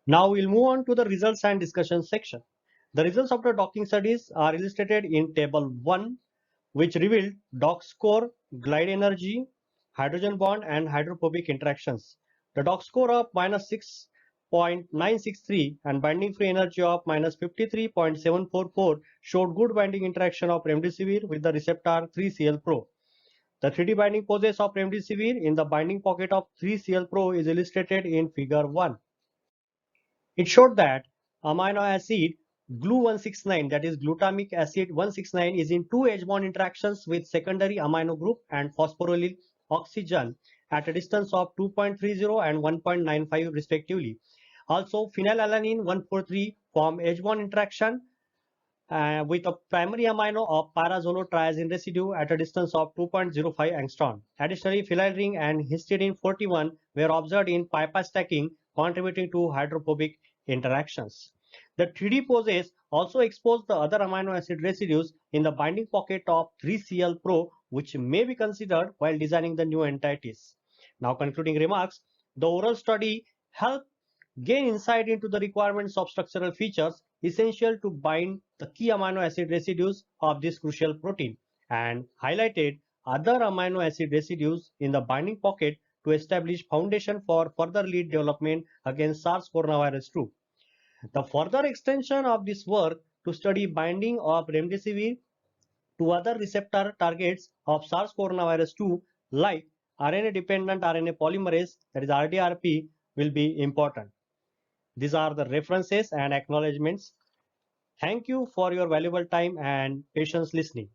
Now we'll move on to the results and discussion section. The results of the docking studies are illustrated in table 1, which revealed dock score, glide energy, hydrogen bond and hydrophobic interactions. The dock score of -6.963 and binding free energy of -53.744 showed good binding interaction of remdesivir with the receptor 3CL-Pro. The 3D binding poses of remdesivir in the binding pocket of 3CL-Pro is illustrated in figure 1. It showed that amino acid GLU-169, that is glutamic acid 169, is in 2 edge bond interactions with secondary amino group and phosphoryl oxygen at a distance of 2.30 and 1.95 respectively. Also, phenylalanine 143 form edge bond interaction with a primary amino of pyrazolotriazine residue at a distance of 2.05 angstrom. Additionally, phenyl ring and histidine 41 were observed in pi-pi stacking, contributing to hydrophobic interactions. The 3D poses also exposed the other amino acid residues in the binding pocket of 3CL-Pro, which may be considered while designing the new entities. Now, concluding remarks, the oral study helped gain insight into the requirements of structural features essential to bind the key amino acid residues of this crucial protein and highlighted other amino acid residues in the binding pocket to establish foundation for further lead development against SARS-CoV-2. The further extension of this work to study binding of remdesivir to other receptor targets of SARS-CoV-2 like RNA-dependent RNA polymerase, that is RDRP, will be important. These are the references and acknowledgements. Thank you for your valuable time and patience listening.